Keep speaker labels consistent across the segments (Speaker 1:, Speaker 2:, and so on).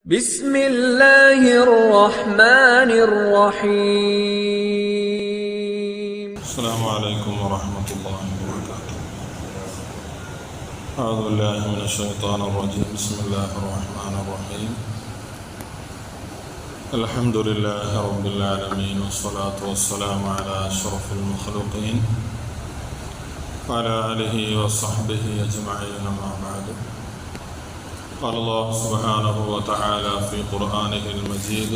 Speaker 1: بسم الله الرحمن الرحيم.
Speaker 2: السلام عليكم ورحمة الله وبركاته. أعوذ بالله من الشيطان الرجيم. بسم الله الرحمن الرحيم. الحمد لله رب العالمين والصلاة والسلام على أشرف المخلوقين وعلى آله وصحبه أجمعين ما بعد. قال الله سبحانه وتعالى في قرآنه المجيد: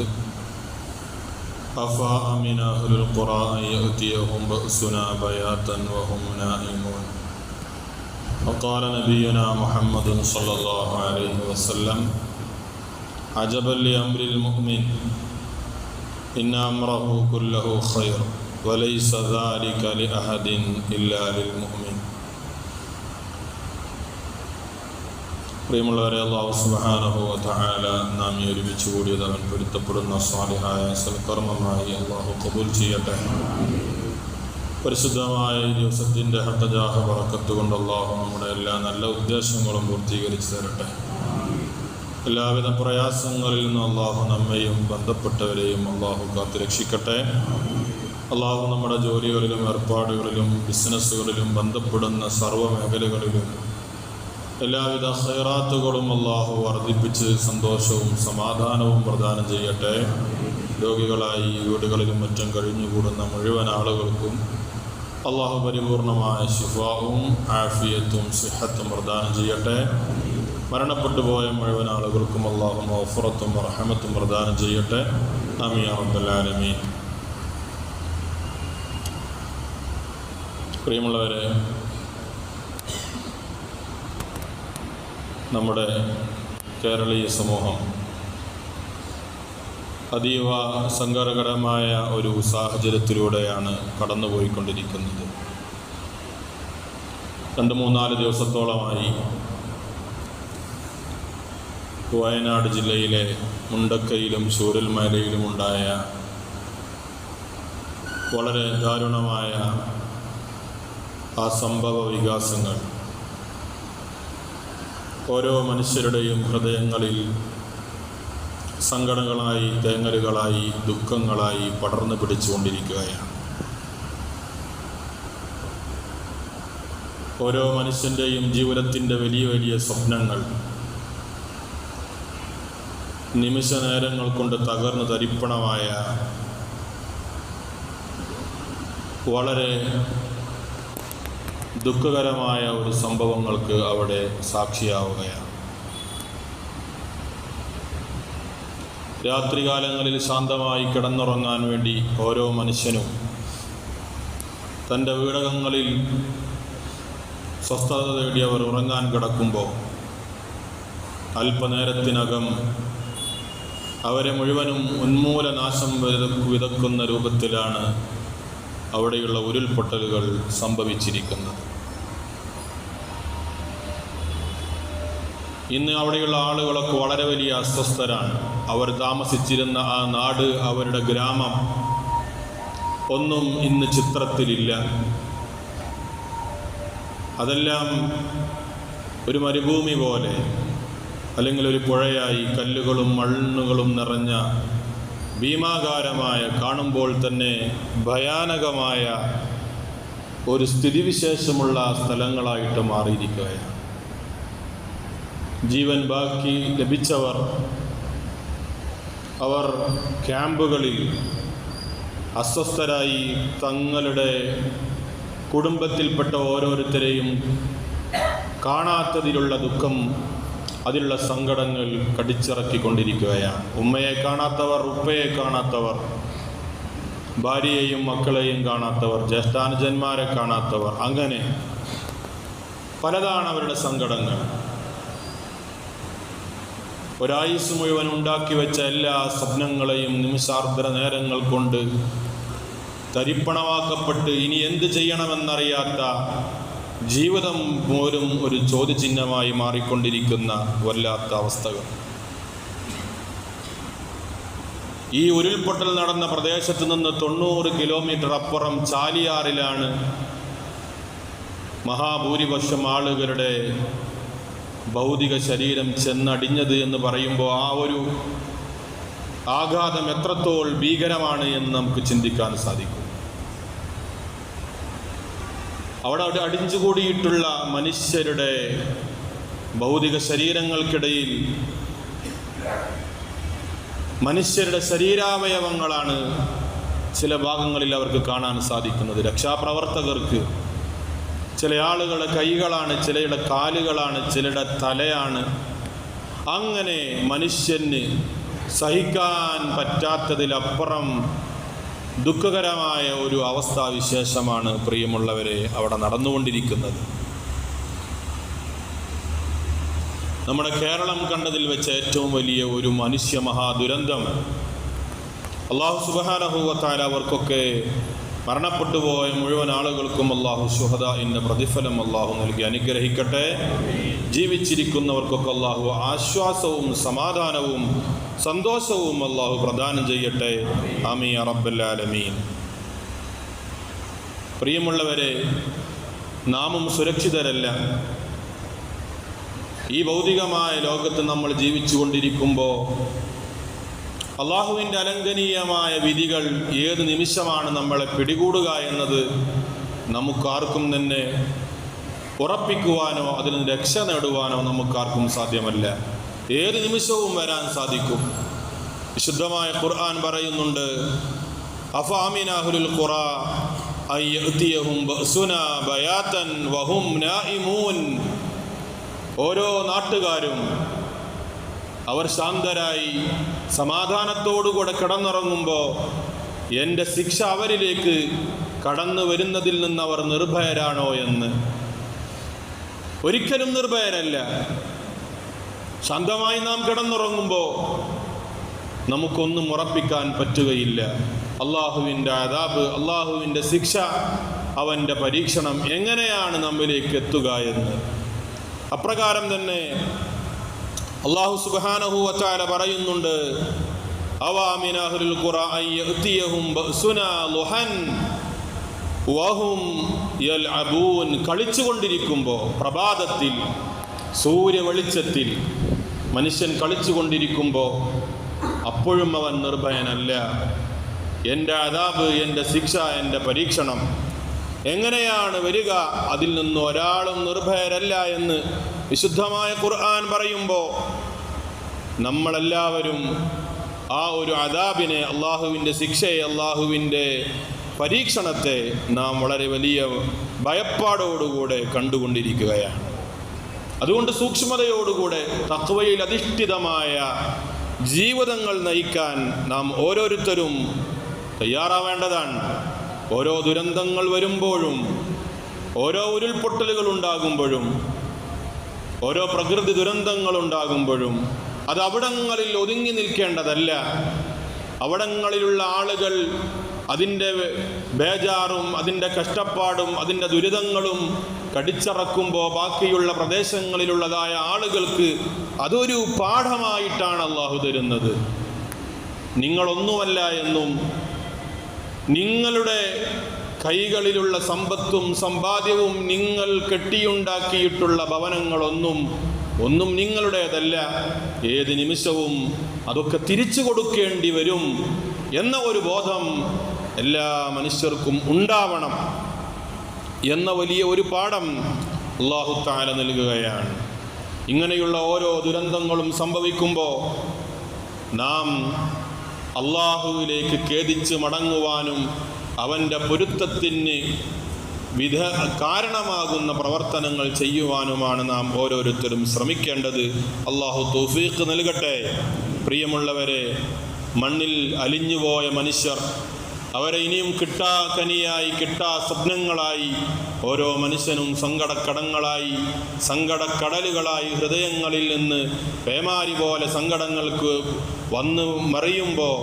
Speaker 2: أفأمن أهل القرى أن يأتيهم بأسنا بياتا وهم نائمون. وقال نبينا محمد صلى الله عليه وسلم: عجبا لأمر المؤمن إن أمره كله خير وليس ذلك لأحد إلا للمؤمن. പ്രിയമുള്ളവരെ, അല്ലാഹു സുബ്ഹാനഹു വ തആല നാം ഈ ഒരുമിച്ച് കൂടിയത് അവൻ പൊരുത്തപ്പെടുന്ന സ്വാലിഹായ സൽക്കർമ്മമായി അല്ലാഹു ഖബൂൽ ചെയ്യട്ടെ. പരിശുദ്ധമായ ഈ ദിവസത്തിൻ്റെ ഹഖജാഹ ബറക്കത്ത് കൊണ്ട് അല്ലാഹു നമ്മുടെ എല്ലാ നല്ല ഉദ്ദേശങ്ങളും പൂർത്തീകരിച്ചു തരട്ടെ. എല്ലാവിധ പ്രയാസങ്ങളിൽ നിന്നും അല്ലാഹു നമ്മയും ബന്ധപ്പെട്ടവരെയും അല്ലാഹു കാത്തു രക്ഷിക്കട്ടെ. അല്ലാഹു നമ്മുടെ ജോലികളിലും ഏർപ്പാടുകളിലും ബിസിനസ്സുകളിലും ബന്ധപ്പെടുന്ന സർവ്വ മേഖലകളിലും എല്ലാവിധ ഖൈറാത്തുകളും അല്ലാഹു വർദ്ധിപ്പിച്ച് സന്തോഷവും സമാധാനവും പ്രദാനം ചെയ്യട്ടെ. രോഗികളായി വീടുകളിലും മറ്റും കഴിഞ്ഞുകൂടുന്ന മുഴുവൻ ആളുകൾക്കും അല്ലാഹു പരിപൂർണമായ ശിഫാവും ആഫിയത്തും സിഹത്തും പ്രദാനം ചെയ്യട്ടെ. മരണപ്പെട്ടു പോയ മുഴുവൻ ആളുകൾക്കും അല്ലാഹു മഗ്ഫിറത്തും റഹ്മത്തും പ്രദാനം ചെയ്യട്ടെ. ആമീൻ യാ റബ്ബൽ ആലമീൻ. പ്രിയമുള്ളവരെ, നമ്മുടെ കേരളീയ സമൂഹം അതീവ സങ്കടകരമായ ഒരു സാഹചര്യത്തിലൂടെയാണ് കടന്നുപോയിക്കൊണ്ടിരിക്കുന്നത്. 2-3 ദിവസത്തോളമായി വയനാട് ജില്ലയിലെ മുണ്ടക്കയിലും ചൂരൽമലയിലുമുണ്ടായ വളരെ ദാരുണമായ ആ സംഭവ വികാസങ്ങൾ ഓരോ മനുഷ്യരുടെയും ഹൃദയങ്ങളിൽ സങ്കടങ്ങളായി, തേങ്ങലുകളായി, ദുഃഖങ്ങളായി പടർന്നു പിടിച്ചുകൊണ്ടിരിക്കുകയാണ്. ഓരോ മനുഷ്യൻ്റെയും ജീവിതത്തിൻ്റെ വലിയ വലിയ സ്വപ്നങ്ങൾ നിമിഷ നേരങ്ങൾ കൊണ്ട് തകർന്നു തരിപ്പണമായ വളരെ ദുഃഖകരമായ ഒരു സംഭവങ്ങൾക്ക് അവിടെ സാക്ഷിയാവുകയാണ്. രാത്രികാലങ്ങളിൽ ശാന്തമായി കിടന്നുറങ്ങാൻ വേണ്ടി ഓരോ മനുഷ്യനും തൻ്റെ വീടകങ്ങളിൽ സ്വസ്ഥത തേടി അവർ ഉറങ്ങാൻ കിടക്കുമ്പോൾ അല്പനേരത്തിനകം അവരെ മുഴുവനും ഉന്മൂലനാശം വിതക്കുന്ന രൂപത്തിലാണ് അവിടെയുള്ള ഉരുൾപൊട്ടലുകൾ സംഭവിച്ചിരിക്കുന്നത്. ഇന്ന് അവിടെയുള്ള ആളുകളൊക്കെ വളരെ വലിയ അസ്വസ്ഥരാണ്. അവർ താമസിച്ചിരുന്ന ആ നാട്, അവരുടെ ഗ്രാമം ഒന്നും ഇന്ന് ചിത്രത്തിലില്ല. അതെല്ലാം ഒരു മരുഭൂമി പോലെ, അല്ലെങ്കിൽ ഒരു പുഴയായി കല്ലുകളും മണ്ണുകളും നിറഞ്ഞ ഭീമാകാരമായ, കാണുമ്പോൾ തന്നെ ഭയാനകമായ ഒരു സ്ഥിതിവിശേഷമുള്ള സ്ഥലങ്ങളായിട്ട് മാറിയിരിക്കുകയാണ്. ജീവൻ ബാക്കി ലഭിച്ചവർ അവർ ക്യാമ്പുകളിൽ അസ്വസ്ഥരായി തങ്ങളുടെ കുടുംബത്തിൽപ്പെട്ട ഓരോരുത്തരെയും കാണാത്തതിലുള്ള ദുഃഖം, അതിലുള്ള സങ്കടങ്ങൾ കടിച്ചിറക്കിക്കൊണ്ടിരിക്കുകയാണ്. ഉമ്മയെ കാണാത്തവർ, ഉപ്പയെ കാണാത്തവർ, ഭാര്യയെയും മക്കളെയും കാണാത്തവർ, ജ്യേഷ്ഠാനുജന്മാരെ കാണാത്തവർ, അങ്ങനെ പലതാണ് അവരുടെ സങ്കടങ്ങൾ. ഒരായുസ് മുഴുവൻ ഉണ്ടാക്കി വെച്ച എല്ലാ സ്വപ്നങ്ങളെയും നിമിഷാർദ്ധ നേരങ്ങൾ കൊണ്ട് തരിപ്പണമാക്കപ്പെട്ട് ഇനി എന്ത് ചെയ്യണമെന്നറിയാത്ത ജീവിതം പോലും ഒരു ചോദ്യചിഹ്നമായി മാറിക്കൊണ്ടിരിക്കുന്ന വല്ലാത്ത അവസ്ഥകൾ. ഈ ഉരുൾപൊട്ടൽ നടന്ന പ്രദേശത്ത് നിന്ന് 90 കിലോമീറ്റർ അപ്പുറം ചാലിയാറിലാണ് മഹാഭൂരിപക്ഷം ആളുകളുടെ ഭൗതിക ശരീരം ചെന്നടിഞ്ഞത് എന്ന് പറയുമ്പോൾ ആ ഒരു ആഘാതം എത്രത്തോളം ഭീകരമാണ് എന്ന് നമുക്ക് ചിന്തിക്കാൻ സാധിക്കും. അവിടെ അടിഞ്ഞുകൂടിയിട്ടുള്ള മനുഷ്യരുടെ ഭൗതിക ശരീരങ്ങൾക്കിടയിൽ മനുഷ്യരുടെ ശരീരാവയവങ്ങളാണ് ചില ഭാഗങ്ങളിൽ അവർക്ക് കാണാൻ സാധിക്കുന്നത്. രക്ഷാപ്രവർത്തകർക്ക് ചില ആളുകളുടെ കൈകളാണ്, ചിലയുടെ കാലുകളാണ്, ചിലയുടെ തലയാണ്. അങ്ങനെ മനുഷ്യന് സഹിക്കാൻ പറ്റാത്തതിലപ്പുറം ദുഃഖകരമായ ഒരു അവസ്ഥാവിശേഷമാണ് പ്രിയമുള്ളവരെ അവിടെ നടന്നുകൊണ്ടിരിക്കുന്നത്. നമ്മുടെ കേരളം കണ്ടതിൽ വെച്ച് ഏറ്റവും വലിയ ഒരു മനുഷ്യ മഹാദുരന്തം. അല്ലാഹു സുബ്ഹാനഹു വ തആല അവർക്കൊക്കെ മരണപ്പെട്ടു പോയ മുഴുവൻ ആളുകൾക്കും അല്ലാഹു ശുഹദാഇന്റെ പ്രതിഫലം അല്ലാഹു നൽകി അനുഗ്രഹിക്കട്ടെ. ജീവിച്ചിരിക്കുന്നവർക്കൊക്കെ അല്ലാഹു ആശ്വാസവും സമാധാനവും സന്തോഷവും അല്ലാഹു പ്രദാനം ചെയ്യട്ടെ. ആമീൻ യാ റബ്ബൽ ആലമീൻ. പ്രിയമുള്ളവരെ, നാമും സുരക്ഷിതരല്ല. ഈ ഭൗതികമായ ലോകത്ത് നമ്മൾ ജീവിച്ചുകൊണ്ടിരിക്കുമ്പോൾ അള്ളാഹുവിൻ്റെ അലംഘനീയമായ വിധികൾ ഏത് നിമിഷമാണ് നമ്മളെ പിടികൂടുക എന്നത് നമുക്കാർക്കും തന്നെ ഉറപ്പിക്കുവാനോ അതിൽ നിന്ന് രക്ഷ നേടുവാനോ നമുക്കാർക്കും സാധ്യമല്ല. ഏത് നിമിഷവും വരാൻ സാധിക്കും. വിശുദ്ധമായ ഖുർആൻ പറയുന്നുണ്ട്, അഫഅമിന അഹ്ലുൽ ഖുറാ അയ്യഅതിയഹും ബഅസുനാ ബയാതൻ വഹും നായിമൂൻ. ഓരോ നാട്ടുകാരും അവർ ശാന്തരായി സമാധാനത്തോടുകൂടെ കിടന്നുറങ്ങുമ്പോൾ എൻ്റെ ശിക്ഷ അവരിലേക്ക് കടന്നു വരുന്നതിൽ നിന്ന് അവർ നിർഭയരാണോ എന്ന്. ഒരിക്കലും നിർഭയരല്ല. ശാന്തമായി നാം കിടന്നുറങ്ങുമ്പോൾ നമുക്കൊന്നും ഉറപ്പിക്കാൻ പറ്റുകയില്ല. അള്ളാഹുവിൻ്റെ അദാബ്, അള്ളാഹുവിൻ്റെ ശിക്ഷ, അവൻ്റെ പരീക്ഷണം എങ്ങനെയാണ് നമ്മിലേക്ക് എത്തുക എന്ന്. അപ്രകാരം തന്നെ അല്ലാഹു സുബ്ഹാനഹു വ തആല പറയുന്നുണ്ട്, അവാമിന അഹ്ലുൽ ഖുറാ അയ്യഅതിയഹും ബഅസുനാ ളുഹൻ വഹും യൽഅബൂൻ. കളിച്ചുകൊണ്ടിരിക്കുമ്പോൾ, പ്രഭാതത്തിൽ സൂര്യ വെളിച്ചത്തിൽ മനുഷ്യൻ കളിച്ചുകൊണ്ടിരിക്കുമ്പോൾ അപ്പോഴും അവൻ നിർഭയനല്ല. എൻ്റെ അദാബ്, എൻ്റെ ശിക്ഷ, എൻ്റെ പരീക്ഷണം എങ്ങനെയാണ് വരിക, അതിൽ നിന്ന് ഒരാളും നിർഭയരല്ല എന്ന് വിശുദ്ധമായ ഖുർആൻ പറയുമ്പോൾ നമ്മളെല്ലാവരും ആ ഒരു അദാബിനെ, അള്ളാഹുവിൻ്റെ ശിക്ഷയെ, അള്ളാഹുവിൻ്റെ പരീക്ഷണത്തെ നാം വളരെ വലിയ ഭയപ്പാടോടുകൂടെ കണ്ടുകൊണ്ടിരിക്കുകയാണ്. അതുകൊണ്ട് സൂക്ഷ്മതയോടുകൂടെ തഖ്വയിൽ അധിഷ്ഠിതമായ ജീവിതങ്ങൾ നയിക്കാൻ നാം ഓരോരുത്തരും തയ്യാറാവേണ്ടതാണ്. ഓരോ ദുരന്തങ്ങൾ വരുമ്പോഴും, ഓരോ ഉരുൾപൊട്ടലുകൾ ഉണ്ടാകുമ്പോഴും, ഓരോ പ്രകൃതി ദുരന്തങ്ങൾ ഉണ്ടാകുമ്പോഴും അത് അവിടങ്ങളിൽ ഒതുങ്ങി നിൽക്കേണ്ടതല്ല. അവിടങ്ങളിലുള്ള ആളുകൾ അതിൻ്റെ ബേജാറും അതിൻ്റെ കഷ്ടപ്പാടും അതിൻ്റെ ദുരിതങ്ങളും കടിച്ചറക്കുമ്പോൾ ബാക്കിയുള്ള പ്രദേശങ്ങളിലുള്ളതായ ആളുകൾക്ക് അതൊരു പാഠമായിട്ടാണ് അള്ളാഹു തരുന്നത്. നിങ്ങളൊന്നുമല്ല എന്നും നിങ്ങളുടെ കൈകളിലുള്ള സമ്പത്തും സമ്പാദ്യവും നിങ്ങൾ കെട്ടിയുണ്ടാക്കിയിട്ടുള്ള ഭവനങ്ങളൊന്നും നിങ്ങളുടേതല്ല. ഏത് നിമിഷവും അതൊക്കെ തിരിച്ചു കൊടുക്കേണ്ടി വരും എന്ന ഒരു ബോധം എല്ലാ മനുഷ്യർക്കും ഉണ്ടാവണം എന്ന വലിയ ഒരു പാഠം അല്ലാഹു തആല നൽകുകയാണ്. ഇങ്ങനെയുള്ള ഓരോ ദുരന്തങ്ങളും സംഭവിക്കുമ്പോൾ നാം അള്ളാഹുവിലേക്ക് ഖേദിച്ച് മടങ്ങുവാനും അവൻ്റെ പൊരുത്തത്തിന് കാരണമാകുന്ന പ്രവർത്തനങ്ങൾ ചെയ്യുവാനുമാണ് നാം ഓരോരുത്തരും ശ്രമിക്കേണ്ടത്. അള്ളാഹു തൗഫീഖ് നൽകട്ടെ. പ്രിയമുള്ളവരെ, മണ്ണിൽ അലിഞ്ഞുപോയ മനുഷ്യർ, അവരെ ഇനിയും കിട്ടാക്കനിയായി, സ്വപ്നങ്ങളായി ഓരോ മനുഷ്യനും സങ്കടക്കടങ്ങളായി, സങ്കടക്കടലുകളായി ഹൃദയങ്ങളിൽ നിന്ന് പേമാരി പോലെ സങ്കടങ്ങൾക്ക് വന്നു മറിയുമ്പോൾ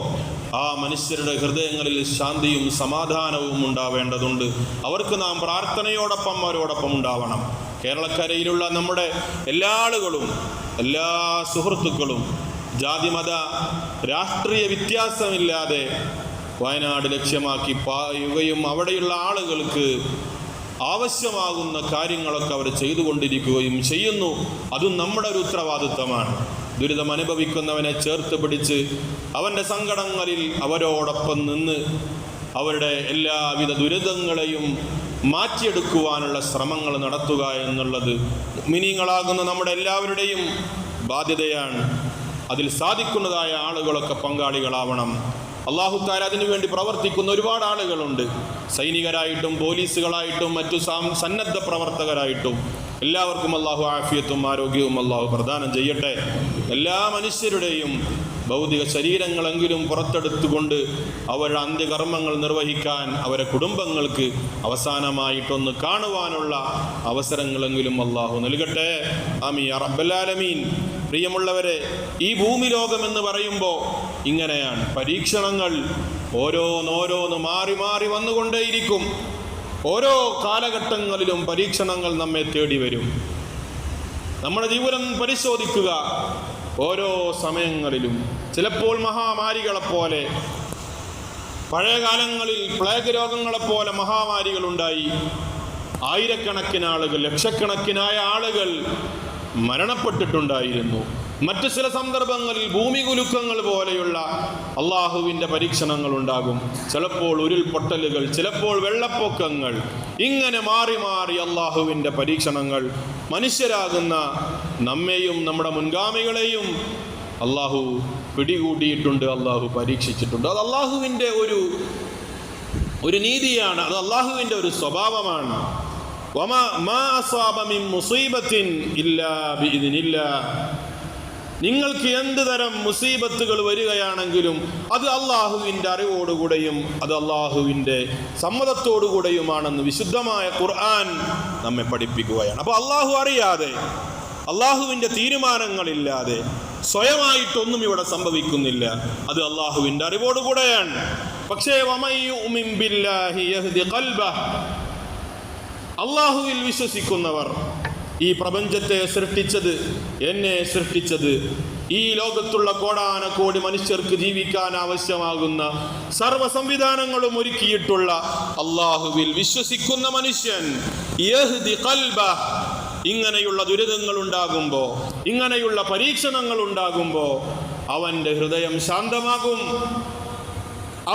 Speaker 2: ആ മനുഷ്യരുടെ ഹൃദയങ്ങളിൽ ശാന്തിയും സമാധാനവും ഉണ്ടാവേണ്ടതുണ്ട്. അവർക്ക് നാം പ്രാർത്ഥനയോടൊപ്പം അവരോടൊപ്പം ഉണ്ടാവണം. കേരളക്കരയിലുള്ള നമ്മുടെ എല്ലാ ആളുകളും, എല്ലാ സുഹൃത്തുക്കളും ജാതി മത രാഷ്ട്രീയ വ്യത്യാസമില്ലാതെ വയനാട് ലക്ഷ്യമാക്കി പായുകയും അവിടെയുള്ള ആളുകൾക്ക് ആവശ്യമാകുന്ന കാര്യങ്ങളൊക്കെ അവർ ചെയ്തുകൊണ്ടിരിക്കുകയും ചെയ്യുന്നു. അതും നമ്മുടെ ഒരു ഉത്തരവാദിത്വമാണ്. ദുരിതം അനുഭവിക്കുന്നവനെ ചേർത്ത് പിടിച്ച് അവൻ്റെ സങ്കടങ്ങളിൽ അവരോടൊപ്പം നിന്ന് അവരുടെ എല്ലാവിധ ദുരിതങ്ങളെയും മാറ്റിയെടുക്കുവാനുള്ള ശ്രമങ്ങൾ നടത്തുക എന്നുള്ളത് മുഅ്മിനീങ്ങളാകുന്ന നമ്മുടെ എല്ലാവരുടെയും ബാധ്യതയാണ്. അതിൽ സാധിക്കുന്നതായ ആളുകളൊക്കെ പങ്കാളികളാവണം. അല്ലാഹു തആല അതിനു വേണ്ടി പ്രവർത്തിക്കുന്ന ഒരുപാട് ആളുകളുണ്ട്. സൈനികരായിട്ടും പോലീസുകളായിട്ടും മറ്റു സന്നദ്ധ പ്രവർത്തകരായിട്ടും എല്ലാവർക്കും അല്ലാഹു ആഫിയത്തും ആരോഗ്യവും അല്ലാഹു പ്രദാനം ചെയ്യട്ടെ. എല്ലാ മനുഷ്യരുടെയും ഭൗതിക ശരീരങ്ങളെങ്കിലും പുറത്തെടുത്തുകൊണ്ട് അവരുടെ അന്ത്യകർമ്മങ്ങൾ നിർവഹിക്കാൻ അവരെ കുടുംബങ്ങൾക്ക് അവസാനമായിട്ടൊന്ന് കാണുവാനുള്ള അവസരങ്ങളെങ്കിലും അല്ലാഹു നൽകട്ടെ. ആമീൻ യാ റബ്ബൽ ആലമീൻ. പ്രിയമുള്ളവരെ, ഈ ഭൂമി ലോകമെന്ന് പറയുമ്പോൾ ഇങ്ങനെയാണ്. പരീക്ഷണങ്ങൾ ഓരോന്നോരോന്ന് മാറി മാറി വന്നുകൊണ്ടേയിരിക്കും. ഓരോ കാലഘട്ടങ്ങളിലും പരീക്ഷണങ്ങൾ നമ്മെ തേടി വരും. നമ്മുടെ ജീവിതം പരിശോധിക്കുക. ഓരോ സമയങ്ങളിലും ചിലപ്പോൾ മഹാമാരികളെപ്പോലെ, പഴയ കാലങ്ങളിൽ പ്ലേഗ് രോഗങ്ങളെപ്പോലെ മഹാമാരികളുണ്ടായി. ആയിരക്കണക്കിന് ആളുകൾ, ലക്ഷക്കണക്കിനായ ആളുകൾ മരണപ്പെട്ടിട്ടുണ്ടായിരുന്നു. മറ്റു ചില സന്ദർഭങ്ങളിൽ ഭൂമി കുലുക്കങ്ങൾ പോലെയുള്ള അള്ളാഹുവിൻ്റെ പരീക്ഷണങ്ങൾ ഉണ്ടാകും. ചിലപ്പോൾ ഉരുൾപൊട്ടലുകൾ, ചിലപ്പോൾ വെള്ളപ്പൊക്കങ്ങൾ, ഇങ്ങനെ മാറി മാറി അള്ളാഹുവിൻ്റെ പരീക്ഷണങ്ങൾ മനുഷ്യരാകുന്ന നമ്മെയും നമ്മുടെ മുൻഗാമികളെയും അള്ളാഹു പിടികൂടിയിട്ടുണ്ട്, അള്ളാഹു പരീക്ഷിച്ചിട്ടുണ്ട്. അത് അള്ളാഹുവിൻ്റെ ഒരു നീതിയാണ്, അത് അള്ളാഹുവിൻ്റെ ഒരു സ്വഭാവമാണ്. നിങ്ങൾക്ക് എന്ത് തരം മുസീബത്തുകൾ വരികയാണെങ്കിലും അത് അള്ളാഹുവിൻ്റെ അറിവോടുകൂടെയും അത് അള്ളാഹുവിൻ്റെ സമ്മതത്തോടുകൂടെയുമാണെന്ന് വിശുദ്ധമായ ഖുർആൻ നമ്മെ പഠിപ്പിക്കുകയാണ്. അപ്പോൾ അള്ളാഹു അറിയാതെ, അള്ളാഹുവിൻ്റെ തീരുമാനങ്ങളില്ലാതെ സ്വയമായിട്ടൊന്നും ഇവിടെ സംഭവിക്കുന്നില്ല. അത് അള്ളാഹുവിൻ്റെ അറിവോടുകൂടെയാണ്. പക്ഷേ അള്ളാഹുവിൽ വിശ്വസിക്കുന്നവർ, ഈ പ്രപഞ്ചത്തെ സൃഷ്ടിച്ചത്, എന്നെ സൃഷ്ടിച്ചത്, ഈ ലോകത്തുള്ള കോടാനക്കോടി മനുഷ്യർക്ക് ജീവിക്കാൻ ആവശ്യമാകുന്ന സർവ്വ സംവിധാനങ്ങളും ഒരുക്കിയിട്ടുള്ള അള്ളാഹുവിൽ വിശ്വസിക്കുന്ന മനുഷ്യൻ യഹ്ദി ഖൽബഹ്, ഇങ്ങനെയുള്ള ദുരിതങ്ങൾ ഉണ്ടാകുമ്പോൾ, ഇങ്ങനെയുള്ള പരീക്ഷണങ്ങൾ ഉണ്ടാകുമ്പോൾ അവൻ്റെ ഹൃദയം ശാന്തമാകും.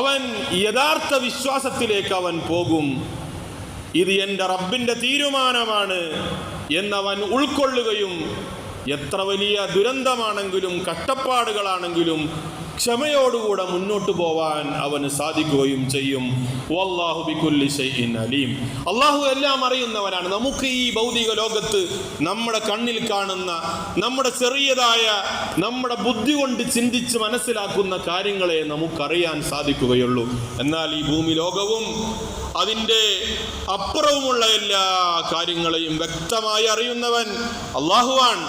Speaker 2: അവൻ യഥാർത്ഥ വിശ്വാസത്തിലേക്ക് അവൻ പോകും. ഇത് എൻ്റെ റബ്ബിൻ്റെ തീരുമാനമാണ് എന്നവൻ ഉൾക്കൊള്ളുകയും എത്ര വലിയ ദുരന്തമാണെങ്കിലും കഷ്ടപ്പാടുകളാണെങ്കിലും ക്ഷമയോടുകൂടെ മുന്നോട്ട് പോവാൻ അവന് സാധിക്കുകയും ചെയ്യും. വല്ലാഹു ബികുല്ലി ശൈഇൻ അലീം. അള്ളാഹു എല്ലാം അറിയുന്നവനാണ്. നമുക്ക് ഈ ഭൗതിക ലോകത്ത് നമ്മുടെ കണ്ണിൽ കാണുന്ന, നമ്മുടെ ചെറിയതായ, നമ്മുടെ ബുദ്ധി കൊണ്ട് ചിന്തിച്ച് മനസ്സിലാക്കുന്ന കാര്യങ്ങളെ നമുക്കറിയാൻ സാധിക്കുകയുള്ളൂ. എന്നാൽ ഈ ഭൂമി ലോകവും അതിൻ്റെ അപ്പുറവുമുള്ള എല്ലാ കാര്യങ്ങളെയും വ്യക്തമായി അറിയുന്നവൻ അള്ളാഹുവാണ്.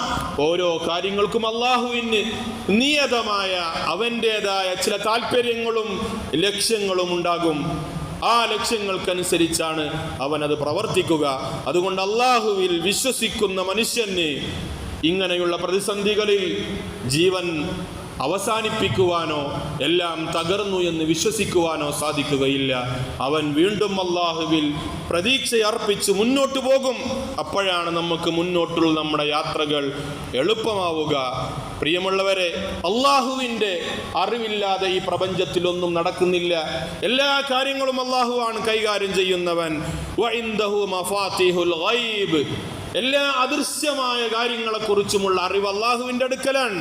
Speaker 2: ഓരോ കാര്യങ്ങൾക്കും അള്ളാഹുവിന് നിയതമായ അവൻ്റേതായ ചില താല്പര്യങ്ങളും ലക്ഷ്യങ്ങളും ഉണ്ടാകും. ആ ലക്ഷ്യങ്ങൾക്കനുസരിച്ചാണ് അവനത് പ്രവർത്തിക്കുക. അതുകൊണ്ട് അള്ളാഹുവിൽ വിശ്വസിക്കുന്ന മനുഷ്യന് ഇങ്ങനെയുള്ള പ്രതിസന്ധികളിൽ ജീവൻ അവസാനിപ്പിക്കുവാനോ എല്ലാം തകർന്നു എന്ന് വിശ്വസിക്കുവാനോ സാധിക്കുകയില്ല. അവൻ വീണ്ടും അള്ളാഹുവിൽ പ്രതീക്ഷയർപ്പിച്ച് മുന്നോട്ട് പോകും. അപ്പോഴാണ് നമുക്ക് മുന്നോട്ടുള്ള നമ്മുടെ യാത്രകൾ എളുപ്പമാവുക. പ്രിയമുള്ളവരെ, അള്ളാഹുവിൻ്റെ അറിവില്ലാതെ ഈ പ്രപഞ്ചത്തിലൊന്നും നടക്കുന്നില്ല. എല്ലാ കാര്യങ്ങളും അള്ളാഹുവാണ് കൈകാര്യം ചെയ്യുന്നവൻ. വഇൻദഹു മഫാത്തിഹുൽ ഗൈബ്, എല്ലാ അദൃശ്യമായ കാര്യങ്ങളെക്കുറിച്ചുമുള്ള അറിവ് അള്ളാഹുവിൻ്റെ അടുക്കലാണ്.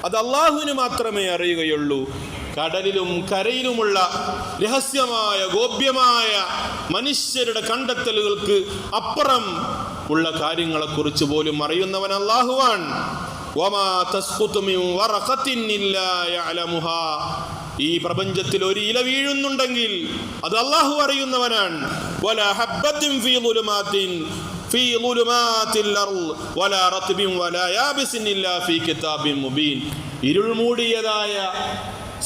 Speaker 2: അത് അള്ളാഹുവിന് മാത്രമേ അറിയുകയുള്ളൂ. കടലിലും കരയിലുമുള്ള രഹസ്യമായ, ഗോപ്യമായ മനുഷ്യരുടെ കണ്ടെത്തലുകൾക്ക് അപ്പുറം ഉള്ള കാര്യങ്ങളെക്കുറിച്ച് പോലും അറിയുന്നവൻ അള്ളാഹുവാണ്. വമാ തസ്ഖുതു മിൻ വറഖത്തിൻ ഇല്ലാ യഅലമുഹാ, ഈ പ്രപഞ്ചത്തിൽ ഒരു ഇല വീഴുന്നുണ്ടെങ്കിൽ അത് അള്ളാഹു അറിയുന്നവനാണ്. വലാ ഹബ്ബത്തിൻ ഫീ ളുലുമാത്തിൻ ഫീ ളുലുമാത്തിൽ അർള് വലാ റത്ബിൻ വലാ യാബിസിൻ ഇല്ലാ ഫീ കിതാബിൻ മുബീൻ. ഇരുൾ മൂടിയതായ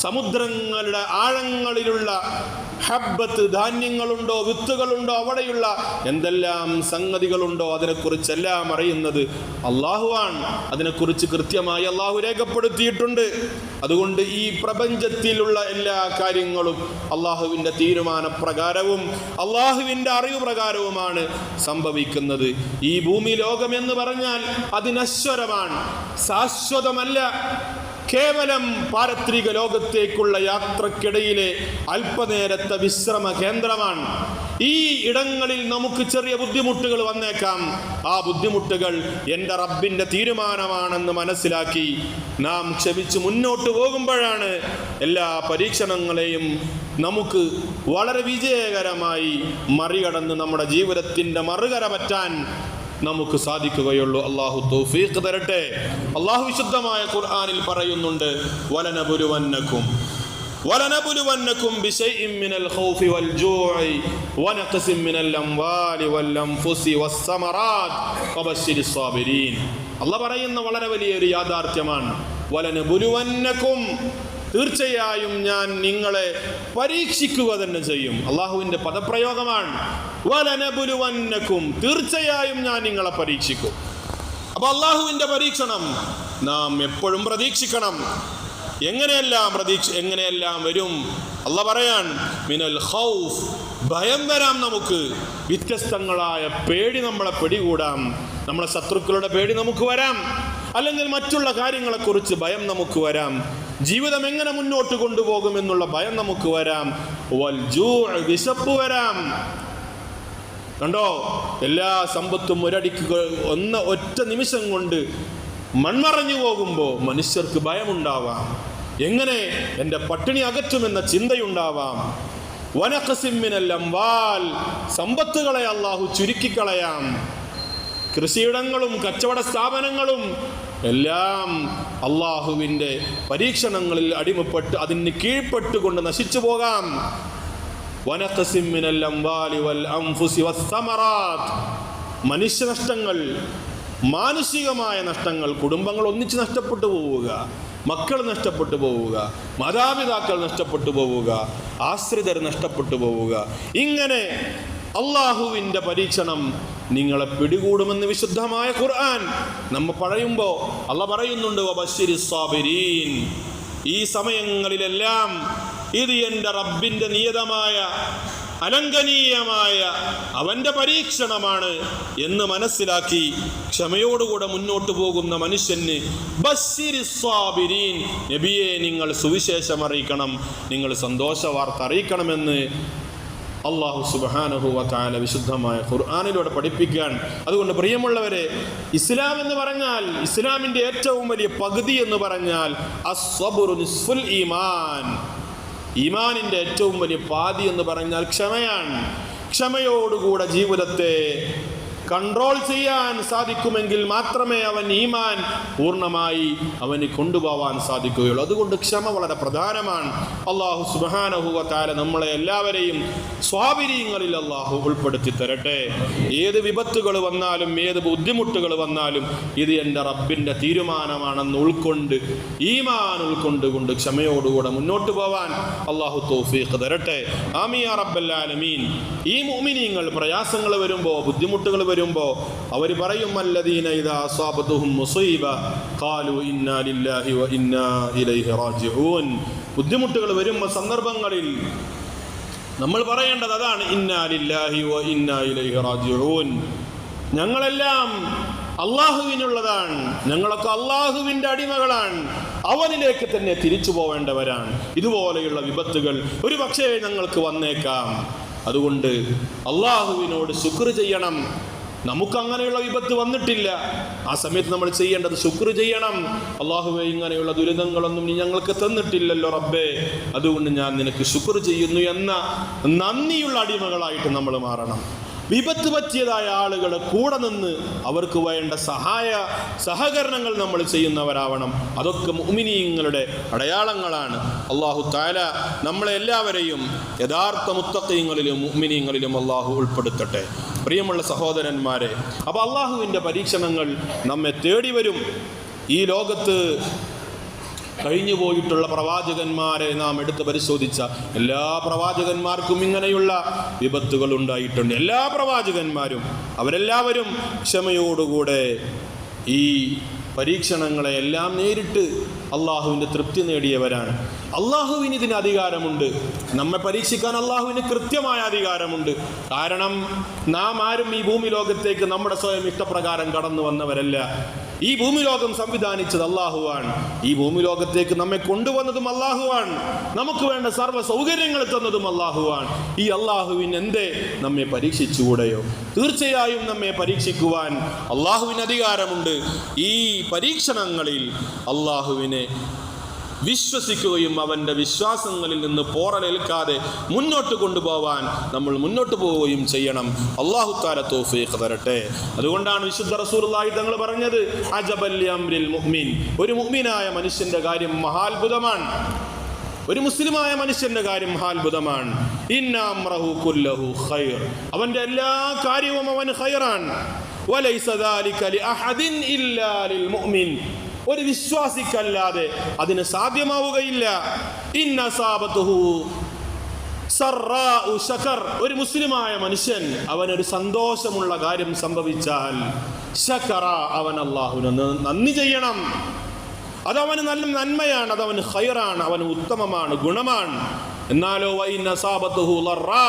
Speaker 2: സമുദ്രങ്ങളുടെ ആഴങ്ങളിലുള്ള ഹബ്ബത്ത്, ധാന്യങ്ങളുണ്ടോ, വിത്തുകളുണ്ടോ, അവിടെയുള്ള എന്തെല്ലാം സംഗതികളുണ്ടോ അതിനെക്കുറിച്ചെല്ലാം അറിയുന്നത് അള്ളാഹുവാണ്. അതിനെക്കുറിച്ച് കൃത്യമായി അള്ളാഹു രേഖപ്പെടുത്തിയിട്ടുണ്ട്. അതുകൊണ്ട് ഈ പ്രപഞ്ചത്തിലുള്ള എല്ലാ കാര്യങ്ങളും അള്ളാഹുവിൻ്റെ തീരുമാനപ്രകാരവും അള്ളാഹുവിൻ്റെ അറിവ് പ്രകാരവുമാണ് സംഭവിക്കുന്നത്. ഈ ഭൂമി ലോകം എന്ന് പറഞ്ഞാൽ അതിനശ്വരമാണ്, ശാശ്വതമല്ല. കേവലം പാരത്രിക ലോകത്തേക്കുള്ള യാത്രക്കിടയിലെ അല്പനേരത്തെ വിശ്രമ കേന്ദ്രമാണ്. ഈ ഇടങ്ങളിൽ നമുക്ക് ചെറിയ ബുദ്ധിമുട്ടുകൾ വന്നേക്കാം. ആ ബുദ്ധിമുട്ടുകൾ എൻ്റെ റബ്ബിൻ്റെ തീരുമാനമാണെന്ന് മനസ്സിലാക്കി നാം ക്ഷമിച്ച് മുന്നോട്ട് പോകുമ്പോഴാണ് എല്ലാ പരീക്ഷണങ്ങളെയും നമുക്ക് വളരെ വിജയകരമായി മറികടന്ന് നമ്മുടെ ജീവിതത്തിൻ്റെ മറുകര പറ്റാൻ നമുക്ക് സാധിക്കുകയുള്ളൂ. അള്ളാഹു തൗഫീഖ് തരട്ടെ. അള്ളാഹു വിശുദ്ധമായ ഖുർആനിൽ പറയുന്നുണ്ട്, വലനബുലുവന്നകും ബിശൈഇൻ മിനൽ ഖൗഫി വൽ ജൂഇ വനഖസിൻ മിനൽ അംവാലി വൽ അൻഫുസി വസ്സമറാത്ത് വബശ്ശിരിസ് സാബിരീൻ. അള്ളാഹ് പറയുന്ന വളരെ വലിയൊരു യാഥാർത്ഥ്യമാണ്. വലനബുലുവന്നകും, തീർച്ചയായും ഞാൻ നിങ്ങളെ പരീക്ഷിക്കുക തന്നെ ചെയ്യും. അള്ളാഹുവിൻ്റെ പദപ്രയോഗമാണ് വലനബുലുവന്നകും, തീർച്ചയായും ഞാൻ നിങ്ങളെ പരീക്ഷിക്കും. അപ്പൊ അള്ളാഹുവിൻ്റെ പരീക്ഷണം നാം എപ്പോഴും പ്രതീക്ഷിക്കണം. എങ്ങനെയെല്ലാം വരും? അള്ളാഹ് പറയാൻ മിനൽ ഖൗഫ്, ഭയം വരാം. നമുക്ക് വ്യത്യസ്തങ്ങളായ പേടി നമ്മളെ പിടികൂടാം. നമ്മളെ ശത്രുക്കളുടെ പേടി നമുക്ക് വരാം, അല്ലെങ്കിൽ മറ്റുള്ള കാര്യങ്ങളെക്കുറിച്ച് ഭയം നമുക്ക് വരാം. ജീവിതം എങ്ങനെ മുന്നോട്ട് കൊണ്ടുപോകുമെന്നുള്ള ഭയം നമുക്ക് വരാം. വൽ ജൂ, വിശപ്പ് വരാം. കണ്ടോ, എല്ലാ സമ്പത്തും ഒറ്റ നിമിഷം കൊണ്ട് മൺമറഞ്ഞു പോകുമ്പോൾ മനുഷ്യർക്ക് ഭയമുണ്ടാവാം. എങ്ങനെ എൻ്റെ പട്ടിണി അകറ്റുമെന്ന ചിന്തയുണ്ടാവാം. വനഖസിൻ മിനൽ അംവാൽ, സമ്പത്തുകളെ അള്ളാഹു ചുരുക്കിക്കളയാം. കൃഷിയിടങ്ങളും കച്ചവട സ്ഥാപനങ്ങളും എല്ലാം അള്ളാഹുവിൻ്റെ പരീക്ഷണങ്ങളിൽ അടിമപ്പെട്ട് അതിന് കീഴ്പ്പെട്ടുകൊണ്ട് നശിച്ചു പോകാം. വനഖസിൻ മിനൽ അംവാലി വൽ അൻഫുസി വസ്സമറാത്ത്, മനുഷ്യനഷ്ടങ്ങൾ, മാനുഷികമായ നഷ്ടങ്ങൾ, കുടുംബങ്ങൾ ഒന്നിച്ച് നഷ്ടപ്പെട്ടു പോവുക, മക്കൾ നഷ്ടപ്പെട്ടു പോവുക, മാതാപിതാക്കൾ നഷ്ടപ്പെട്ടു പോവുക, ആശ്രിതർ നഷ്ടപ്പെട്ടു പോവുക. ഇങ്ങനെ അള്ളാഹുവിൻ്റെ പരീക്ഷണം നിങ്ങളെ പിടികൂടുമെന്ന് വിശുദ്ധമായ ഖുർആൻ നമ്മ പറയുമ്പോൾ അള്ളാഹ് പറയുന്നുണ്ട്, വബശ്ശിരിസ് സാബിരീൻ. ഈ സമയങ്ങളിലെല്ലാം ഇത് എൻ്റെ റബ്ബിൻ്റെ നിയതമായ അലംഘനീയമായ അവൻ്റെ പരീക്ഷണമാണ് എന്ന് മനസ്സിലാക്കി ക്ഷമയോടുകൂടെ മുന്നോട്ട് പോകുന്ന മനുഷ്യന് ബശ്ശിരിസ് സാബിരീൻ, നബിയെ നിങ്ങൾ സുവിശേഷം അറിയിക്കണം, നിങ്ങൾ സന്തോഷ വാർത്ത അറിയിക്കണമെന്ന് അള്ളാഹു സുബ്ഹാനഹു വ തആല വിശുദ്ധമായ ഖുർആനിലൂടെ പഠിപ്പിക്കാൻ. അതുകൊണ്ട് പ്രിയമുള്ളവരെ, ഇസ്ലാം എന്ന് പറഞ്ഞാൽ, ഇസ്ലാമിൻ്റെ ഏറ്റവും വലിയ പകുതി എന്ന് പറഞ്ഞാൽ അസ്സബ്റു നിസ്ഫുൽ ഈമാൻ. ഈമാനിൻ്റെ ഏറ്റവും വലിയ പാതി എന്ന് പറഞ്ഞാൽ ക്ഷമയാണ്. ക്ഷമയോടുകൂടെ ജീവിതത്തെ കൺട്രോൾ ചെയ്യാൻ സാധിക്കുമെങ്കിൽ മാത്രമേ അവൻ ഈമാൻ പൂർണ്ണമായി അവന് കൊണ്ടുപോകാൻ സാധിക്കുകയുള്ളൂ. അതുകൊണ്ട് ക്ഷമ വളരെ പ്രധാനമാണ്. അള്ളാഹു സുബ്ഹാനഹു വ തആല നമ്മളെ എല്ലാവരെയും സ്വാബിരീങ്ങളിൽ അള്ളാഹു ഉൾപ്പെടുത്തി തരട്ടെ. ഏത് വിപത്തുകൾ വന്നാലും ഏത് ബുദ്ധിമുട്ടുകൾ വന്നാലും ഇത് എൻ്റെ റബ്ബിൻ്റെ തീരുമാനമാണെന്ന് ഉൾക്കൊണ്ട് ഈമാൻ ഉൾക്കൊണ്ടുകൊണ്ട് ക്ഷമയോടുകൂടെ മുന്നോട്ട് പോവാൻ അള്ളാഹു തൗഫീഖ് തരട്ടെ. ആമീൻ യാ റബ്ബൽ ആലമീൻ. ഈ മുഅ്മിനീങ്ങൾ പ്രയാസങ്ങൾ വരുമ്പോൾ, ബുദ്ധിമുട്ടുകൾ വരുമ്പോൾ അവർ പറയും, അല്ലദീന ഇദാ അസാബതുഹും മുസീബ ഖാലു ഇന്നാ ലില്ലാഹി വ ഇന്നാ ഇലൈഹി റാജിഊൻ. ബുദ്ധിമുട്ടുകൾ വരുമ്പോൾ സന്ദർഭങ്ങളിൽ നമ്മൾ പറയേണ്ടത് അതാണ്, ഇന്നാ ലില്ലാഹി വ ഇന്നാ ഇലൈഹി റാജിഊൻ. ഞങ്ങളെല്ലാം അള്ളാഹുവിനുള്ളതാണ്, ഞങ്ങളൊക്കെ അള്ളാഹുവിൻ്റെ അടിമകളാണ്, അവനിലേക്ക് തന്നെ തിരിച്ചു പോവേണ്ടവരാണ്. ഇതുപോലെയുള്ള വിപത്തുകൾ ഒരു പക്ഷേ ഞങ്ങൾക്ക് വന്നേക്കാം. അതുകൊണ്ട് അള്ളാഹുവിനോട് ശുക്ർ ചെയ്യണം. നമുക്കങ്ങനെയുള്ള വിപത്ത് വന്നിട്ടില്ല. ആ സമയത്ത് നമ്മൾ ചെയ്യേണ്ടത് ശുക്ർ ചെയ്യണം. അള്ളാഹുവേ, ഇങ്ങനെയുള്ള ദുരിതങ്ങളൊന്നും നീ ഞങ്ങൾക്ക് തന്നിട്ടില്ലല്ലോ റബ്ബേ, അതുകൊണ്ട് ഞാൻ നിനക്ക് ശുക്ർ ചെയ്യുന്നു എന്ന നന്ദിയുള്ള അടിമകളായിട്ട് നമ്മൾ മാറണം. വിപത്ത് പറ്റിയതായ ആളുകളെ കൂടെ നിന്ന് അവർക്ക് വേണ്ട സഹകരണങ്ങൾ നമ്മൾ ചെയ്യുന്നവരാവണം. അതൊക്കെ മുഅ്മിനീങ്ങളുടെ അടയാളങ്ങളാണ്. അല്ലാഹു തആല നമ്മളെ എല്ലാവരെയും യഥാർത്ഥ മുത്തഖീങ്ങളിലും മുഅ്മിനീങ്ങളിലും അല്ലാഹു ഉൾപ്പെടുത്തട്ടെ. പ്രിയമുള്ള സഹോദരന്മാരെ, അപ്പോൾ അള്ളാഹുവിൻ്റെ പരീക്ഷണങ്ങൾ നമ്മെ തേടി വരും. ഈ ലോകത്ത് കഴിഞ്ഞു പോയിട്ടുള്ള പ്രവാചകന്മാരെ നാം എടുത്ത് പരിശോധിച്ച എല്ലാ പ്രവാചകന്മാർക്കും ഇങ്ങനെയുള്ള വിപത്തുകൾ ഉണ്ടായിട്ടുണ്ട്. എല്ലാ പ്രവാചകന്മാരും അവരെല്ലാവരും ക്ഷമയോടുകൂടെ ഈ പരീക്ഷണങ്ങളെ എല്ലാം നേരിട്ട് അള്ളാഹുവിൻ്റെ തൃപ്തി നേടിയവരാണ്. അള്ളാഹുവിന് ഇതിന് അധികാരമുണ്ട്. നമ്മെ പരീക്ഷിക്കാൻ അള്ളാഹുവിന് കൃത്യമായ അധികാരമുണ്ട്. കാരണം നാം ആരും ഈ ഭൂമി ലോകത്തേക്ക് നമ്മുടെ സ്വയം ഇഷ്ടപ്രകാരം കടന്നു വന്നവരല്ല. ഈ ഭൂമി ലോകം സംവിധാനിച്ചത് അള്ളാഹുവാണ്. ഈ ഭൂമി ലോകത്തേക്ക് നമ്മെ കൊണ്ടുവന്നതും അള്ളാഹുവാണ്. നമുക്ക് വേണ്ട സർവ്വ സൗകര്യങ്ങൾ തന്നതും അള്ളാഹുവാണ്. ഈ അള്ളാഹുവിന് എന്തേ നമ്മെ പരീക്ഷിച്ചുകൂടെയോ? തീർച്ചയായും നമ്മെ പരീക്ഷിക്കുവാൻ അള്ളാഹുവിന് അധികാരമുണ്ട്. ഈ പരീക്ഷണങ്ങളിൽ അള്ളാഹുവിനെ വിശ്വസിക്കുകയും അവൻ്റെ വിശ്വാസങ്ങളിൽ നിന്ന് പോറലേൽക്കാതെ മുന്നോട്ട് കൊണ്ടുപോവാൻ നമ്മൾ മുന്നോട്ട് പോവുകയും ചെയ്യണം. അല്ലാഹു തആല തൗഫീഖ് തരട്ടെ. അതുകൊണ്ടാണ് വിശുദ്ധ റസൂലുള്ളാഹി തങ്ങൾ പറഞ്ഞത്, അജബൽ അംരിൽ മുഅ്മിൻ, ഒരു മുഅ്മിനായ മനുഷ്യന്റെ കാര്യം മഹാത്ഭുതമാണ്. ഒരു മുസ്ലിമായ മനുഷ്യന്റെ കാര്യം മഹാത്ഭുതമാണ്. ഇന്ന അംറഹു കുല്ലഹു ഖൈർ, അവന്റെ എല്ലാ കാര്യവും അവന് ഖൈറാണ്. വലൈസ ദാലിക ലിഅഹദിൻ ഇല്ലാ ലിൽ മുഅ്മിൻ, ഒരു വിശ്വാസിക്കല്ലാതെ അതിന് സാധ്യമാവുകയില്ല. ഇന്ന സാബത്തുഹു സറാഉ ശകർ, ഒരു മുസ്ലിമായ മനുഷ്യൻ അവനൊരു സന്തോഷമുള്ള കാര്യം സംഭവിച്ചാൽ ശകറ, അവൻ അല്ലാഹുവിന് നന്ദി ചെയ്യണം. അതവന് നല്ല നന്മയാണ്, അതവന് ഖൈറാണ്, അവന് ഉത്തമമാണ്, ഗുണമാണ്. എന്നാലോ വഇന്ന സാബത്തുഹു ലറാ,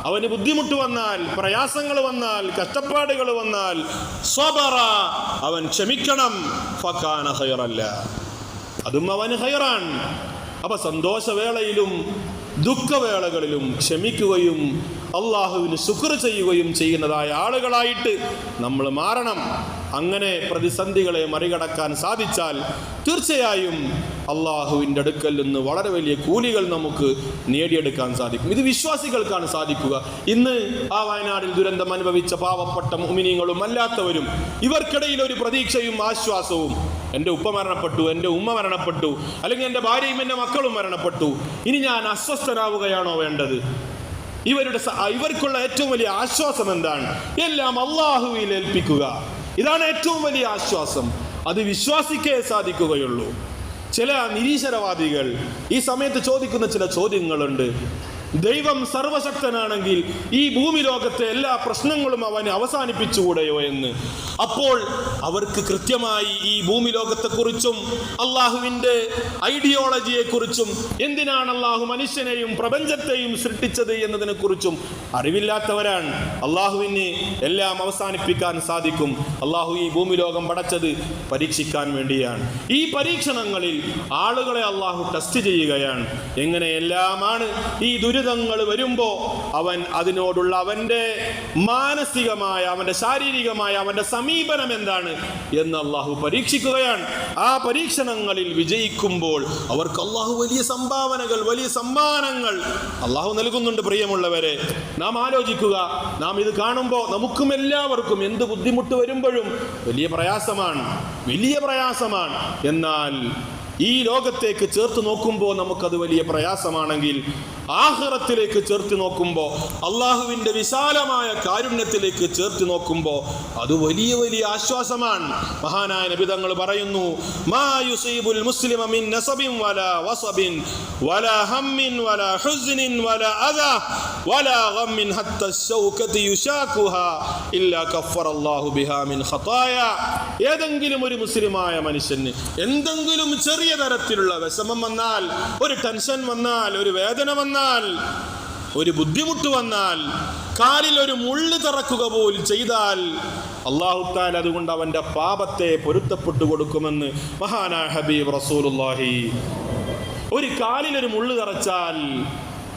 Speaker 2: അവന് ബുദ്ധിമുട്ട് വന്നാൽ, പ്രയാസങ്ങൾ വന്നാൽ, കഷ്ടപ്പാടുകൾ വന്നാൽ സ്വബറ, അവൻ ക്ഷമിക്കണം. ഫകാന ഖൈറല്ല, അതും അവന് ഖൈറാൻ. അപ്പൊ സന്തോഷവേളയിലും ദുഃഖവേളകളിലും ക്ഷമിക്കുകയും അള്ളാഹുവിന് ശുക്ർ ചെയ്യുകയും ചെയ്യുന്നതായ ആളുകളായിട്ട് നമ്മൾ മാറണം. അങ്ങനെ പ്രതിസന്ധികളെ മറികടക്കാൻ സാധിച്ചാൽ തീർച്ചയായും അള്ളാഹുവിൻ്റെ അടുക്കൽ നിന്ന് വളരെ വലിയ കൂലികൾ നമുക്ക് നേടിയെടുക്കാൻ സാധിക്കും. ഇത് വിശ്വാസികൾക്കാണ് സാധിക്കുക. ഇന്ന് ആ വയനാടിൽ ദുരന്തം അനുഭവിച്ച പാവപ്പെട്ട മുഅ്മിനീങ്ങളും അല്ലാത്തവരും, ഇവർക്കിടയിൽ ഒരു പ്രതീക്ഷയും ആശ്വാസവും, എൻ്റെ ഉപ്പ മരണപ്പെട്ടു, എൻ്റെ ഉമ്മ മരണപ്പെട്ടു, അല്ലെങ്കിൽ എൻ്റെ ഭാര്യയും എൻ്റെ മക്കളും മരണപ്പെട്ടു, ഇനി ഞാൻ അസ്വസ്ഥനാവുകയാണോ വേണ്ടത്? ഇവർക്കുള്ള ഏറ്റവും വലിയ ആശ്വാസം എന്താണ്? എല്ലാം അള്ളാഹുവിൽ ഏൽപ്പിക്കുക. ഇതാണ് ഏറ്റവും വലിയ ആശ്വാസം. അത് വിശ്വാസിക്കേ സാധിക്കുകയുള്ളൂ. ചില നിരീശ്വരവാദികൾ ഈ സമയത്ത് ചോദിക്കുന്ന ചില ചോദ്യങ്ങളുണ്ട്. ദൈവം സർവശക്തനാണെങ്കിൽ ഈ ഭൂമി ലോകത്തെ എല്ലാ പ്രശ്നങ്ങളും അവന് അവസാനിപ്പിച്ചുകൂടെയോ എന്ന്. അപ്പോൾ അവർക്ക് കൃത്യമായി ഈ ഭൂമി ലോകത്തെക്കുറിച്ചും അള്ളാഹുവിൻ്റെ ഐഡിയോളജിയെക്കുറിച്ചും എന്തിനാണ് അള്ളാഹു മനുഷ്യനെയും പ്രപഞ്ചത്തെയും സൃഷ്ടിച്ചത് എന്നതിനെ കുറിച്ചും അറിവില്ലാത്തവരാണ്. അള്ളാഹുവിന് എല്ലാം അവസാനിപ്പിക്കാൻ സാധിക്കും. അള്ളാഹു ഈ ഭൂമി ലോകം പടച്ചത് പരീക്ഷിക്കാൻ വേണ്ടിയാണ്. ഈ പരീക്ഷണങ്ങളിൽ ആളുകളെ അള്ളാഹു ടെസ്റ്റ് ചെയ്യുകയാണ്. എങ്ങനെയെല്ലാമാണ് ഈ ദുരിതങ്ങൾ വരുമ്പോൾ അവൻ അതിനോടുള്ള അവൻ്റെ മാനസികമായ, അവൻ്റെ ശാരീരികമായ അവൻ്റെ സമീപനം എന്താണ് എന്ന് അള്ളാഹു പരീക്ഷിക്കുകയാണ്. ആ പരീക്ഷണങ്ങളിൽ വിജയിക്കുമ്പോൾ അവർക്ക് അള്ളാഹു വലിയ സംഭാവനകൾ, വലിയ സമ്മാനങ്ങൾ അള്ളാഹു നൽകുന്നുണ്ട്. പ്രിയമുള്ളവരെ, നാം ആലോചിക്കുക. നാം ഇത് കാണുമ്പോൾ നമുക്കും എല്ലാവർക്കും എന്ത് ബുദ്ധിമുട്ട് വരുമ്പോഴും വലിയ പ്രയാസമാണ്, വലിയ പ്രയാസമാണ്. എന്നാൽ ഈ ലോകത്തേക്ക് ചേർത്ത് നോക്കുമ്പോൾ നമുക്കത് വലിയ പ്രയാസമാണെങ്കിൽ, ആഖിറത്തിലേക്ക് ചേർത്ത് നോക്കുമ്പോൾ, അള്ളാഹുവിൻ്റെ വിശാലമായ കാരുണ്യത്തിലേക്ക് ചേർത്ത് നോക്കുമ്പോൾ അത് വലിയ വലിയ ആശ്വാസമാണ്. മഹാനായ നബി തങ്ങൾ പറയുന്നു, മാ യുസീബുൽ മുസ്ലിമ മിൻ നസബിൻ വലാ വസബിൻ വലാ ഹമ്മിൻ വലാ ഹുസ്നിൻ വലാ അദാ വലാ ഗമ്മിൻ ഹത്ത ശൗകതി യുശാകുഹാ ഇല്ലാ കഫറല്ലാഹു ബിഹാ മിൻ ഖതായ. ഏതെങ്കിലും ഒരു മുസ്ലിമായ മനുഷ്യന് എന്തെങ്കിലും ചെറിയ തരത്തിലുള്ള വിഷമം വന്നാൽ, ഒരു ടെൻഷൻ വന്നാൽ, ഒരു വേദന വന്നാൽ, ഒരു ബുദ്ധിമുട്ട് വന്നാൽ, കാലിൽ ഒരു മുള്ള് തറക്കുക പോലും ചെയ്താൽ അല്ലാഹു തആല അതുകൊണ്ട് അവന്റെ പാപത്തെ പൊരുത്തപ്പെട്ടു കൊടുക്കുമെന്ന് മഹാനായ ഹബീബ് റസൂലുള്ളാഹി. ഒരു കാലിൽ ഒരു മുള്ള് തറച്ചാൽ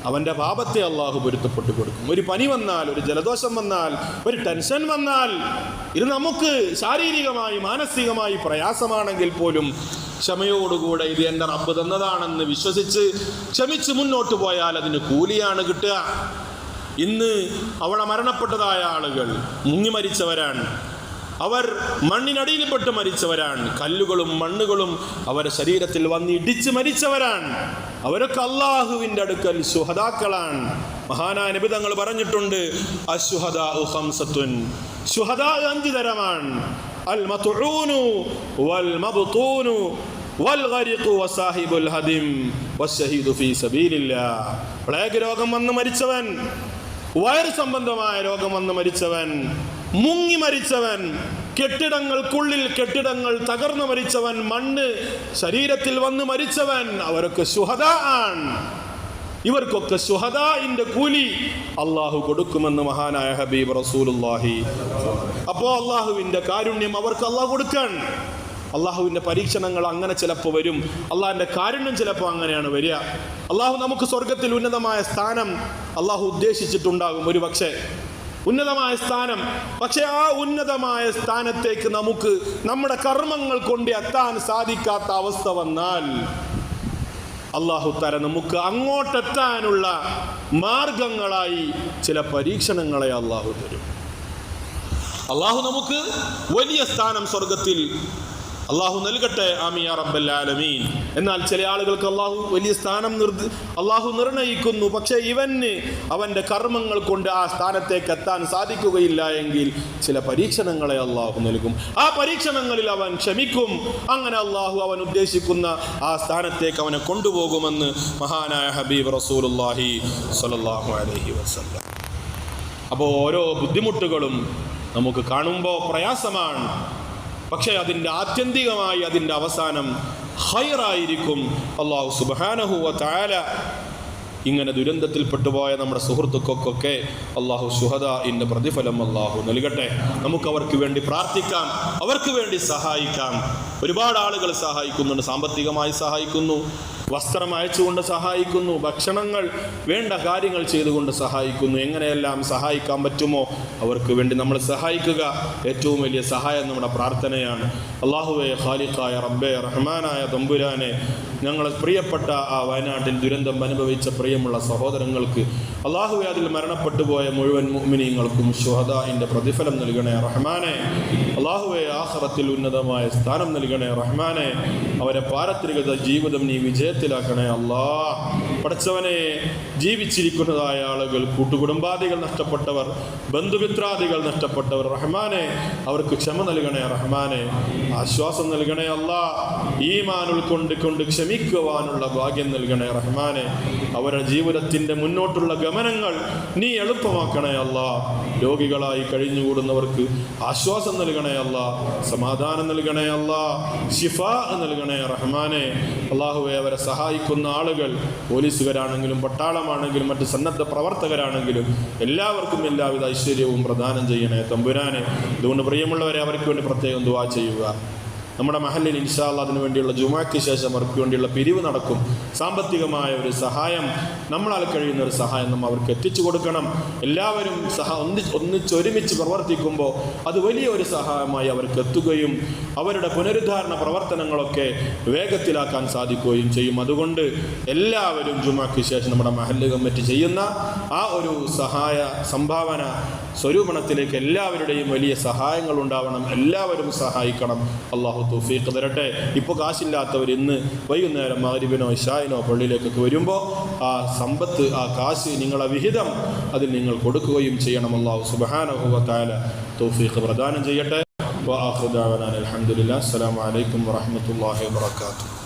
Speaker 2: അവൻ്റെ പാപത്തെ അള്ളാഹു പൊരുത്തപ്പെട്ടു കൊടുക്കും. ഒരു പനി വന്നാൽ, ഒരു ജലദോഷം വന്നാൽ, ഒരു ടെൻഷൻ വന്നാൽ, ഇത് നമുക്ക് ശാരീരികമായി മാനസികമായി പ്രയാസമാണെങ്കിൽ പോലും ക്ഷമയോടുകൂടെ ഇത് എൻ്റെ റബ്ബ് തന്നതാണെന്ന് വിശ്വസിച്ച് ക്ഷമിച്ച് മുന്നോട്ട് പോയാൽ അതിന് കൂലിയാണ് കിട്ടുക. ഇന്ന് അവിടെ മരണപ്പെട്ടതായ ആളുകൾ മുങ്ങി മരിച്ചവരാണ്, അവർ മണ്ണിനടിയിൽപ്പെട്ട് മരിച്ചവരാണ്, കല്ലുകളും മണ്ണുകളും അവരുടെ ശരീരത്തിൽ വന്ന് ഇടിച്ച് മരിച്ചവരാണ്. അവരൊക്കെ അള്ളാഹുവിൻ്റെ അടുക്കൽ ശുഹദാക്കളാണ്. മഹാനായ നബി തങ്ങൾ പറഞ്ഞിട്ടുണ്ട്, അശ്ശുഹദാഉ ഖംസത്തുൻ, ശുഹദാ 5 തരമാണ്. അൽ മത്ഊനു വൽ മബ്തൂനു വൽ ഗരിഖു വസാഹിബുൽ ഹദിം വശഹീദു ഫീ സബീലില്ലാഹ്. പ്ലേഗ് രോഗം വന്ന് മരിച്ചവൻ, വൈറസ് സംബന്ധമായ രോഗം വന്ന് മരിച്ചവൻ, മുങ്ങി മരിച്ചവൻ, കെട്ടിടങ്ങൾക്കുള്ളിൽ കെട്ടിടങ്ങൾ തകർന്നു മരിച്ചവൻ, മണ്ണ് ശരീരത്തിൽ വന്ന് മരിച്ചവൻ, അവരൊക്കെ ശുഹദാ ആണ്. ഇവർക്കൊക്കെ ശുഹദാഇന്റെ കൂലി അള്ളാഹു കൊടുക്കുമെന്ന് മഹാനായ ഹബീബ് റസൂലുള്ളാഹി. അപ്പോ അള്ളാഹുവിന്റെ കാരുണ്യം അവർക്ക് അള്ളാഹു കൊടുക്കാൻ. അള്ളാഹുവിന്റെ പരീക്ഷണങ്ങൾ അങ്ങനെ ചിലപ്പോൾ വരും, അള്ളാഹിന്റെ കാരുണ്യം ചിലപ്പോൾ അങ്ങനെയാണ് വരിക. അള്ളാഹു നമുക്ക് സ്വർഗത്തിൽ ഉന്നതമായ സ്ഥാനം അള്ളാഹു ഉദ്ദേശിച്ചിട്ടുണ്ടാകും, ഒരു പക്ഷേ ഉന്നതമായ സ്ഥാനം. പക്ഷെ ആ ഉന്നതമായ സ്ഥാനത്തേക്ക് നമുക്ക് നമ്മുടെ കർമ്മങ്ങൾ കൊണ്ട് എത്താൻ സാധിക്കാത്ത അവസ്ഥ വന്നാൽ അള്ളാഹു തആല നമുക്ക് അങ്ങോട്ടെത്താനുള്ള മാർഗങ്ങളായി ചില പരീക്ഷണങ്ങളെ അള്ളാഹു തരും. അള്ളാഹു നമുക്ക് വലിയ സ്ഥാനം സ്വർഗത്തിൽ അള്ളാഹു നൽകട്ടെ, ആമീൻ യാ റബ്ബൽ ആലമീൻ. എന്നാൽ ചില ആളുകൾക്ക് അള്ളാഹു വലിയ സ്ഥാനം അള്ളാഹു നിർണയിക്കുന്നു, പക്ഷേ ഇവന് അവൻ്റെ കർമ്മങ്ങൾ കൊണ്ട് ആ സ്ഥാനത്തേക്ക് എത്താൻ സാധിക്കുകയില്ല എങ്കിൽ ചില പരീക്ഷണങ്ങളെ അള്ളാഹു നൽകും. ആ പരീക്ഷണങ്ങളിൽ അവൻ ക്ഷമിക്കും. അങ്ങനെ അള്ളാഹു അവൻ ഉദ്ദേശിക്കുന്ന ആ സ്ഥാനത്തേക്ക് അവനെ കൊണ്ടുപോകുമെന്ന് മഹാനായ ഹബീബ് റസൂലുള്ളാഹി സ്വല്ലല്ലാഹു അലൈഹി വസല്ലം. അപ്പോൾ ഓരോ ബുദ്ധിമുട്ടുകളും നമുക്ക് കാണുമ്പോൾ പ്രയാസമാണ്, പക്ഷേ അതിൻ്റെ ആത്യന്തികമായി അതിൻ്റെ അവസാനം ഖൈറായിരിക്കും. അല്ലാഹു സുബ്ഹാനഹു വ തആല ഇങ്ങനെ ദുരന്തത്തിൽപ്പെട്ടുപോയ നമ്മുടെ സുഹൃത്തുക്കൾക്കൊക്കെ അള്ളാഹു ശുഹദാഇന്റെ പ്രതിഫലം അള്ളാഹു നൽകട്ടെ. നമുക്ക് അവർക്ക് വേണ്ടി പ്രാർത്ഥിക്കാം, അവർക്ക് വേണ്ടി സഹായിക്കാം. ഒരുപാട് ആളുകൾ സഹായിക്കുന്നുണ്ട്, സാമ്പത്തികമായി സഹായിക്കുന്നു, വസ്ത്രം അയച്ചുകൊണ്ട് സഹായിക്കുന്നു, ഭക്ഷണങ്ങൾ വേണ്ട കാര്യങ്ങൾ ചെയ്തുകൊണ്ട് സഹായിക്കുന്നു. എങ്ങനെയെല്ലാം സഹായിക്കാൻ പറ്റുമോ അവർക്ക് വേണ്ടി നമ്മൾ സഹായിക്കുക. ഏറ്റവും വലിയ സഹായം നമ്മുടെ പ്രാർത്ഥനയാണ്. അല്ലാഹുവേ, ഖാലിഖായ റബ്ബേ, റഹ്മാനായ തമ്പുരാനെ, ഞങ്ങളെ പ്രിയപ്പെട്ട ആ വയനാട്ടിൽ ദുരന്തം അനുഭവിച്ച പ്രിയമുള്ള സഹോദരങ്ങൾക്ക് അല്ലാഹുവേ, അതിൽ മരണപ്പെട്ടു പോയ മുഴുവൻ മുഅ്മിനീങ്ങൾക്കും ശുഹദാഇന്റെ പ്രതിഫലം നൽകണേ റഹ്മാനെ. അല്ലാഹുവേ, ആഖിറത്തിൽ ഉന്നതമായ സ്ഥാനം നൽകണേ റഹ്മാനെ. അവരെ പാരത്രിക ജീവിതം നീ വിജയത്തിലാക്കണേ അല്ലാഹ്. പടച്ചവനെ, ജീവിച്ചിരിക്കുന്നതായ ആളുകൾ, കൂട്ടുകുടുംബാദികൾ നഷ്ടപ്പെട്ടവർ, ബന്ധുമിത്രാദികൾ നഷ്ടപ്പെട്ടവർ റഹ്മാനെ, അവർക്ക് ക്ഷമ നൽകണേ റഹ്മാനെ, ആശ്വാസം നൽകണേ അല്ലാഹ്. ഈമാൻ ഉൾക്കൊണ്ട് ക്ഷമിക്കുവാനുള്ള ഭാഗ്യം നൽകണേ റഹ്മാനെ. അവരുടെ ജീവിതത്തിന്റെ മുന്നോട്ടുള്ള ഗമനങ്ങൾ നീ എളുപ്പമാക്കണേ അല്ലാഹ്. രോഗികളായി കഴിഞ്ഞുകൂടുന്നവർക്ക് ആശ്വാസം നൽകണേ അല്ലാഹ്, സമാധാനം നൽകണേ അല്ലാഹ്, ശിഫാ നൽകണേ റഹ്മാനെ. അല്ലാഹുവേ, അവരെ സഹായിക്കുന്ന ആളുകൾ, പോലീസുകാരാണെങ്കിലും പട്ടാളമാണെങ്കിലും മറ്റ് സന്നദ്ധ പ്രവർത്തകരാണെങ്കിലും എല്ലാവർക്കും എല്ലാവിധ ഐശ്വര്യവും പ്രദാനം ചെയ്യണേ തമ്പുരാനെ. അതുകൊണ്ട് പ്രിയമുള്ളവരെ, അവർക്ക് വേണ്ടി പ്രത്യേകം ദുആ ചെയ്യുക. നമ്മുടെ മഹല്ലിൽ ഇൻഷാ അല്ലാഹ് അതിനു വേണ്ടിയുള്ള ജുമാക്ക് ശേഷം അവർക്ക് വേണ്ടിയുള്ള പിരിവ് നടക്കും. സാമ്പത്തികമായ ഒരു സഹായം, നമ്മളാൽ കഴിയുന്ന ഒരു സഹായം നമ്മൾ അവർക്ക് എത്തിച്ചു കൊടുക്കണം. എല്ലാവരും ഒന്നിച്ചൊരുമിച്ച് പ്രവർത്തിക്കുമ്പോൾ അത് വലിയൊരു സഹായമായി അവർക്ക് എത്തുകയും അവരുടെ പുനരുദ്ധാരണ പ്രവർത്തനങ്ങളൊക്കെ വേഗത്തിലാക്കാൻ സാധിക്കുകയും ചെയ്യും. അതുകൊണ്ട് എല്ലാവരും ജുമാക്ക് ശേഷം നമ്മുടെ മഹല്ല് കമ്മിറ്റി ചെയ്യുന്ന ആ ഒരു സഹായ സംഭാവന സ്വരൂപണത്തിലേക്ക് എല്ലാവരുടെയും വലിയ സഹായങ്ങൾ ഉണ്ടാവണം. എല്ലാവരും സഹായിക്കണം. അല്ലാഹു തൗഫീഖ് തരട്ടെ. ഇപ്പോൾ കാശില്ലാത്തവർ ഇന്ന് വൈകുന്നേരം മഗ്‌രിബിനോ ഇശാഇനോ പള്ളിയിലേക്കൊക്കെ വരുമ്പോൾ ആ സമ്പത്ത്, ആ കാശ്, നിങ്ങളെ വിഹിതം അതിൽ നിങ്ങൾ കൊടുക്കുകയും ചെയ്യണം. അല്ലാഹു സുബ്ഹാനഹു വ തആല തൗഫീഖ് പ്രദാനം ചെയ്യട്ടെ. വആഖിറു ദഅവാനാ അൽഹംദുലില്ലാഹി. അസ്സലാമു അലൈക്കും വറഹ്മത്തുള്ളാഹി വബറകാതുഹു.